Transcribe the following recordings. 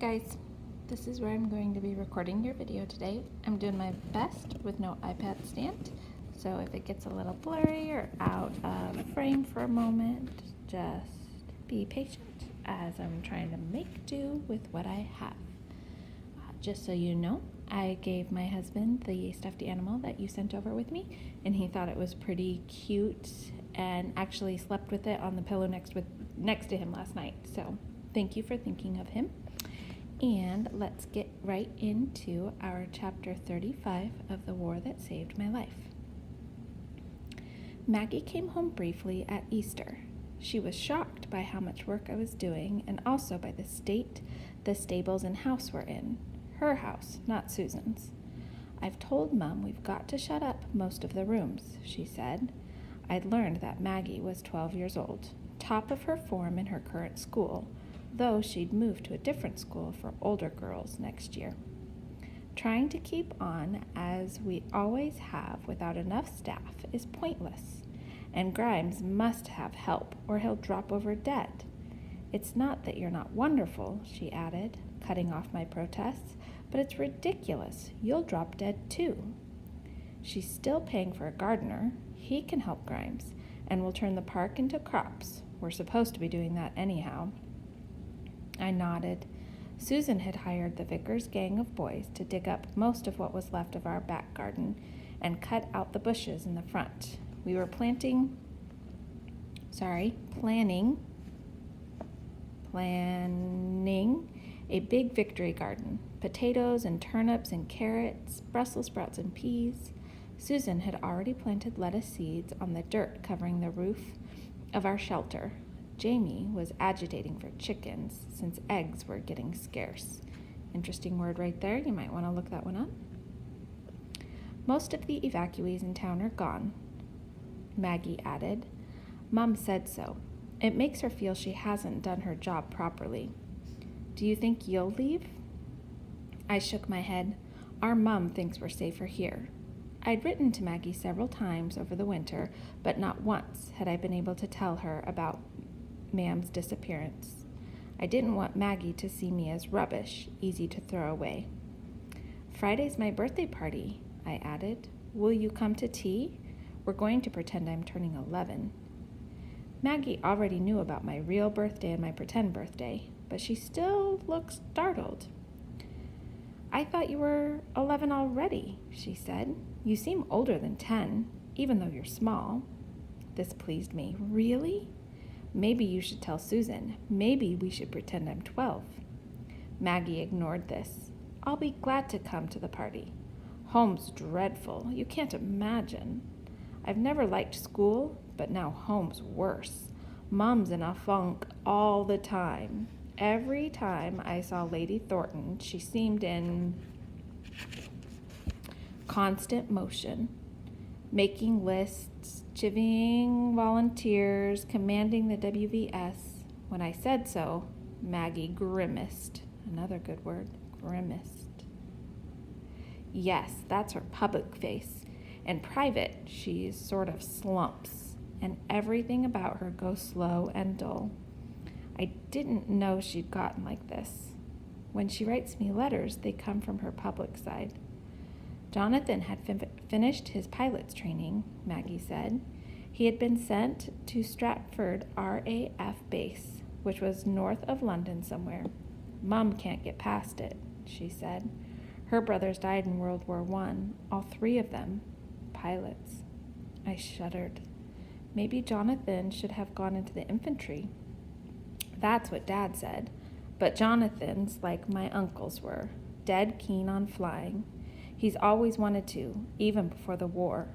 guys, this is where I'm going to be recording your video today. I'm doing my best with no iPad stand, so if it gets a little blurry or out of frame for a moment, just be patient as I'm trying to make do with what I have. Just so you know, I gave my husband the stuffed animal that you sent over with me, and he thought it was pretty cute and actually slept with it on the pillow next to him last night. So thank you for thinking of him. And let's get right into our chapter 35 of The War That Saved My Life. Maggie came home briefly at Easter. She was shocked by how much work I was doing and also by the state the stables and house were in. Her house, not Susan's. "I've told Mom we've got to shut up most of the rooms," she said. I'd learned that Maggie was 12 years old, top of her form in her current school, though she'd moved to a different school for older girls next year. Trying to keep on as we always have without enough staff is pointless, and Grimes must have help or he'll drop over dead. "It's not that you're not wonderful," she added, cutting off my protests, "but it's ridiculous. You'll drop dead too." "She's still paying for a gardener. He can help Grimes, and we'll turn the park into crops. We're supposed to be doing that anyhow." I nodded. Susan had hired the vicar's gang of boys to dig up most of what was left of our back garden and cut out the bushes in the front. We were planning a big victory garden, potatoes and turnips and carrots, Brussels sprouts and peas. Susan had already planted lettuce seeds on the dirt covering the roof of our shelter. Jamie was agitating for chickens since eggs were getting scarce. Interesting word right there. You might want to look that one up. "Most of the evacuees in town are gone," Maggie added. "Mom said so. It makes her feel she hasn't done her job properly. Do you think you'll leave?" I shook my head. Our mom thinks we're safer here. I'd written to Maggie several times over the winter, but not once had I been able to tell her about Mam's disappearance. I didn't want Maggie to see me as rubbish, easy to throw away. "Friday's my birthday party," I added. "Will you come to tea? We're going to pretend I'm turning 11. Maggie already knew about my real birthday and my pretend birthday, but she still looked startled. "I thought you were 11 already," she said. "You seem older than 10, even though you're small." This pleased me. "Really? Maybe you should tell Susan. Maybe we should pretend I'm 12. Maggie ignored this. "I'll be glad to come to the party. Home's dreadful. You can't imagine. I've never liked school, but now home's worse. Mom's in a funk all the time. Every time I saw Lady Thornton, she seemed in constant motion, making lists, chivying volunteers, commanding the WVS. When I said so, Maggie grimaced. Another good word, grimaced. Yes, that's her public face. In private, she sort of slumps, and everything about her goes slow and dull. I didn't know she'd gotten like this. When she writes me letters, they come from her public side. Jonathan had finished his pilot's training, Maggie said. He had been sent to Stratford RAF base, which was north of London somewhere. Mom can't get past it, she said. Her brothers died in World War I, all three of them, pilots. I shuddered. Maybe Jonathan should have gone into the infantry. That's what Dad said, but Jonathan's like my uncles were, dead keen on flying. He's always wanted to, even before the war.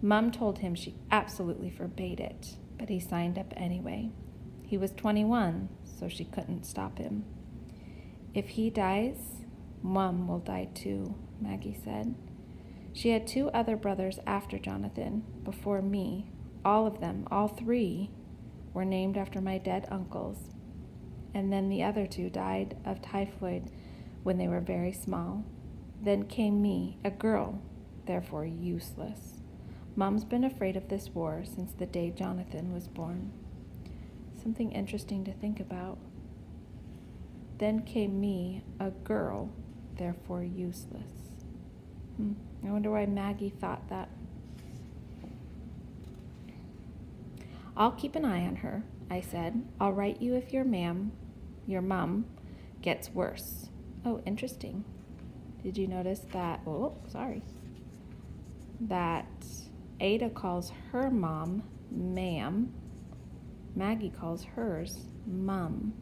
Mom told him she absolutely forbade it, but he signed up anyway. He was 21, so she couldn't stop him. "If he dies, Mom will die too," Maggie said. She had 2 other brothers after Jonathan, before me. All of them, all 3, were named after my dead uncles. And then the other 2 died of typhoid when they were very small. Then came me, a girl, therefore useless. Mom's been afraid of this war since the day Jonathan was born. Something interesting to think about. Then came me, a girl, therefore useless. I wonder why Maggie thought that. I'll keep an eye on her, I said. I'll write you if your mum, gets worse. Oh, interesting. Did you notice that? Oh, sorry. That Ada calls her mom ma'am. Maggie calls hers mum.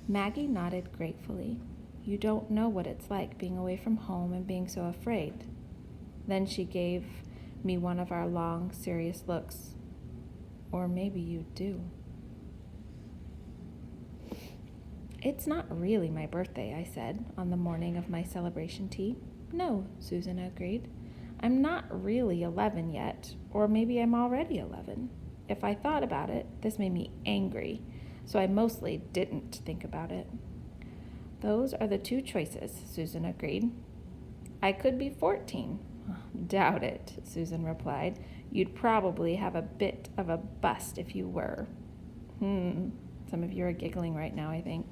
Maggie nodded gratefully. You don't know what it's like being away from home and being so afraid. Then she gave me one of our long, serious looks. Or maybe you do. It's not really my birthday, I said, on the morning of my celebration tea. No, Susan agreed. I'm not really 11 yet, or maybe I'm already 11. If I thought about it, this made me angry, so I mostly didn't think about it. Those are the two choices, Susan agreed. I could be 14. Doubt it, Susan replied. You'd probably have a bit of a bust if you were. Some of you are giggling right now, I think.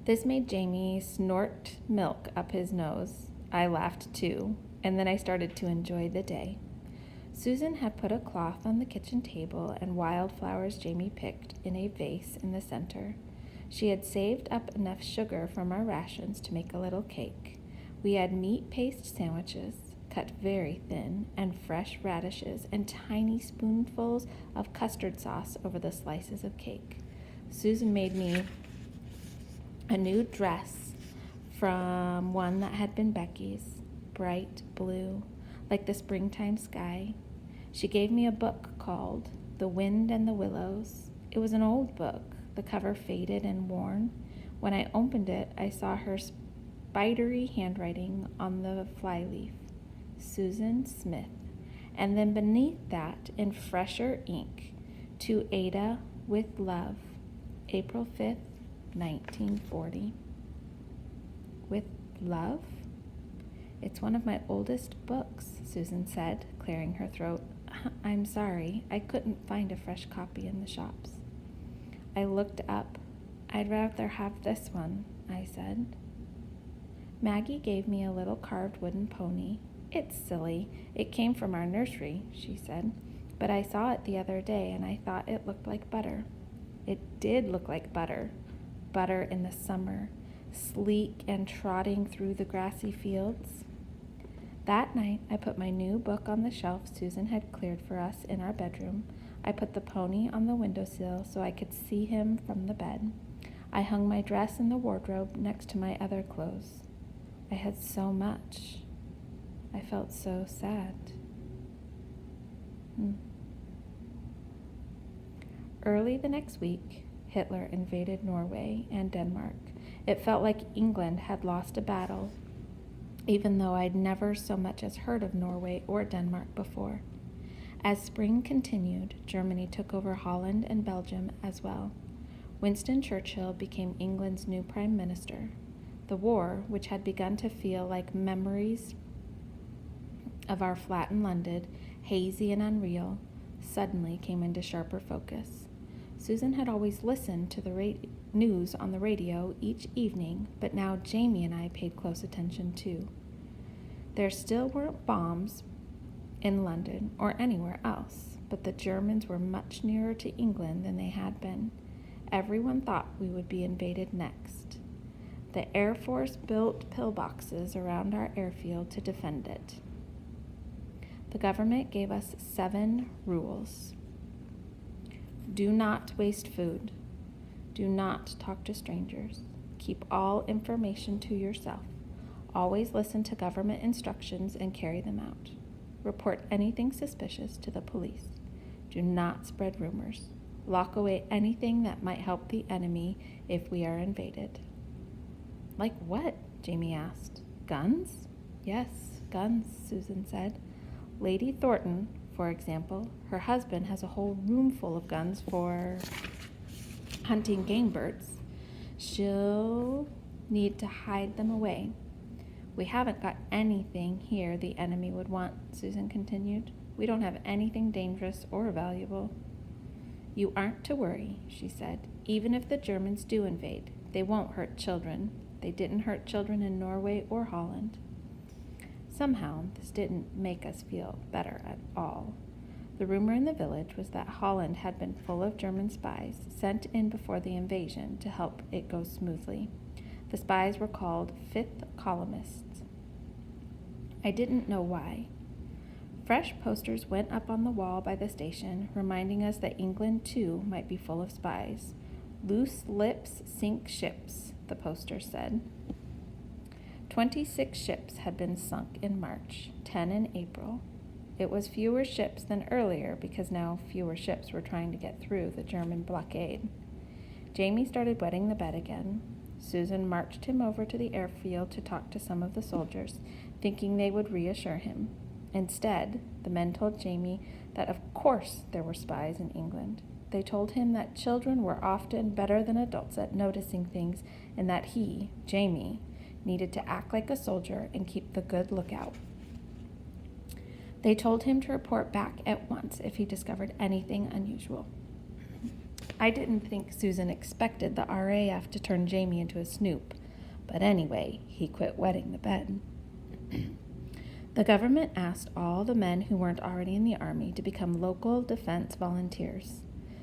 This made Jamie snort milk up his nose. I laughed too, and then I started to enjoy the day. Susan had put a cloth on the kitchen table and wildflowers Jamie picked in a vase in the center. She had saved up enough sugar from our rations to make a little cake. We had meat paste sandwiches, cut very thin, and fresh radishes and tiny spoonfuls of custard sauce over the slices of cake. Susan made me a new dress from one that had been Becky's, bright blue, like the springtime sky. She gave me a book called The Wind and the Willows. It was an old book, the cover faded and worn. When I opened it, I saw her spidery handwriting on the flyleaf, Susan Smith, and then beneath that, in fresher ink, to Ada with love, April 5th, 1940. With love? It's one of my oldest books, Susan said, clearing her throat. I'm sorry, I couldn't find a fresh copy in the shops. I looked up. I'd rather have this one, I said. Maggie gave me a little carved wooden pony. It's silly. It came from our nursery, she said, but I saw it the other day and I thought it looked like butter. It did look like butter. Butter in the summer, sleek and trotting through the grassy fields. That night, I put my new book on the shelf Susan had cleared for us in our bedroom. I put the pony on the windowsill so I could see him from the bed. I hung my dress in the wardrobe next to my other clothes. I had so much. I felt so sad. Early the next week, Hitler invaded Norway and Denmark. It felt like England had lost a battle, even though I'd never so much as heard of Norway or Denmark before. As spring continued, Germany took over Holland and Belgium as well. Winston Churchill became England's new prime minister. The war, which had begun to feel like memories of our flattened London, hazy and unreal, suddenly came into sharper focus. Susan had always listened to the news on the radio each evening, but now Jamie and I paid close attention too. There still weren't bombs in London or anywhere else, but the Germans were much nearer to England than they had been. Everyone thought we would be invaded next. The Air Force built pillboxes around our airfield to defend it. The government gave us 7 rules. Do not waste food. Do not talk to strangers. Keep all information to yourself. Always listen to government instructions and carry them out. Report anything suspicious to the police. Do not spread rumors. Lock away anything that might help the enemy if we are invaded. Like what? Jamie asked. Guns? Yes, guns, Susan said. Lady Thornton, for example, her husband has a whole room full of guns for hunting game birds. She'll need to hide them away. We haven't got anything here the enemy would want, Susan continued. We don't have anything dangerous or valuable. You aren't to worry, she said. Even if the Germans do invade, they won't hurt children. They didn't hurt children in Norway or Holland. Somehow, this didn't make us feel better at all. The rumor in the village was that Holland had been full of German spies sent in before the invasion to help it go smoothly. The spies were called fifth columnists. I didn't know why. Fresh posters went up on the wall by the station, reminding us that England, too, might be full of spies. Loose lips sink ships, the poster said. 26 ships had been sunk in March, 10 in April. It was fewer ships than earlier because now fewer ships were trying to get through the German blockade. Jamie started wetting the bed again. Susan marched him over to the airfield to talk to some of the soldiers, thinking they would reassure him. Instead, the men told Jamie that of course there were spies in England. They told him that children were often better than adults at noticing things and that he, Jamie, needed to act like a soldier and keep the good lookout. They told him to report back at once if he discovered anything unusual. I didn't think Susan expected the RAF to turn Jamie into a snoop, but anyway, he quit wetting the bed. The government asked all the men who weren't already in the army to become local defense volunteers.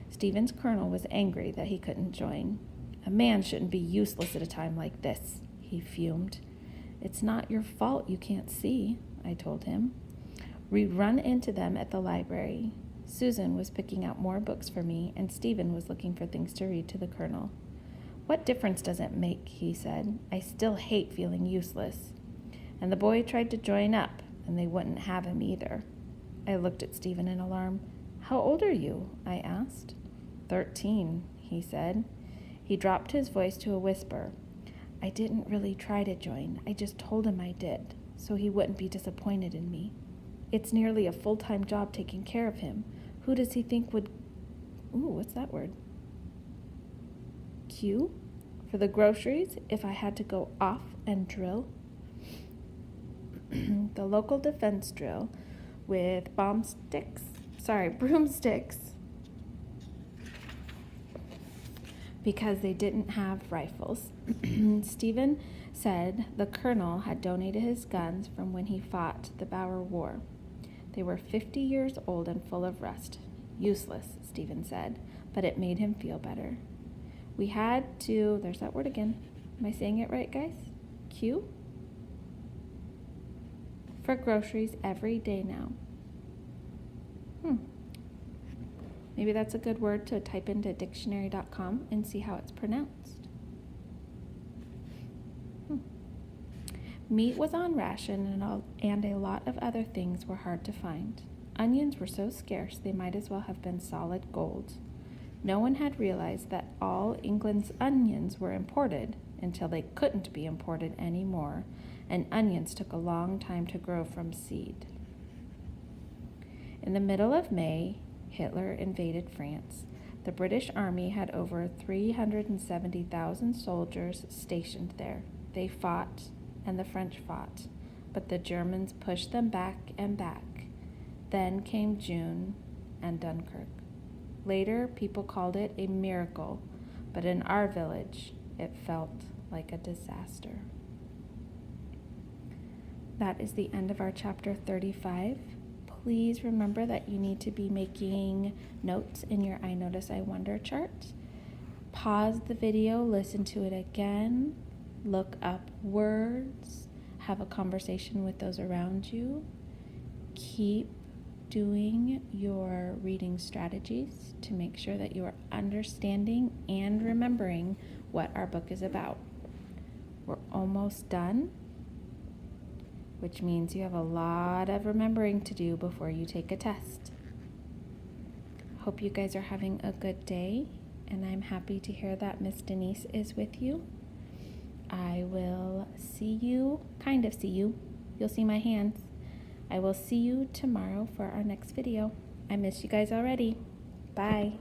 Stephen's colonel was angry that he couldn't join. A man shouldn't be useless at a time like this, he fumed. It's not your fault you can't see, I told him. We'd run into them at the library. Susan was picking out more books for me, and Stephen was looking for things to read to the colonel. What difference does it make, he said. I still hate feeling useless. And the boy tried to join up, and they wouldn't have him either. I looked at Stephen in alarm. How old are you? I asked. 13, he said. He dropped his voice to a whisper. I didn't really try to join. I just told him I did, so he wouldn't be disappointed in me. It's nearly a full-time job taking care of him. Who does he think would... Ooh, what's that word? Queue? For the groceries, if I had to go off and drill? The local defense drill with broomsticks, because they didn't have rifles. Stephen said the colonel had donated his guns from when he fought the Boer War. They were 50 years old and full of rust. Useless, Stephen said, but it made him feel better. We had to, there's that word again. Am I saying it right, guys? Queue? For groceries every day now. Maybe that's a good word to type into dictionary.com and see how it's pronounced. Meat was on ration and a lot of other things were hard to find. Onions were so scarce they might as well have been solid gold. No one had realized that all England's onions were imported until they couldn't be imported anymore, and onions took a long time to grow from seed. In the middle of May, Hitler invaded France. The British Army had over 370,000 soldiers stationed there. They fought, and the French fought, but the Germans pushed them back and back. Then came June and Dunkirk. Later, people called it a miracle, but in our village, it felt like a disaster. That is the end of our chapter 35. Please remember that you need to be making notes in your I Notice, I Wonder chart. Pause the video, listen to it again, look up words, have a conversation with those around you. Keep doing your reading strategies to make sure that you are understanding and remembering what our book is about. We're almost done, which means you have a lot of remembering to do before you take a test. Hope you guys are having a good day, and I'm happy to hear that Miss Denise is with you. I will see you, you'll see my hands. I will see you tomorrow for our next video. I miss you guys already. Bye.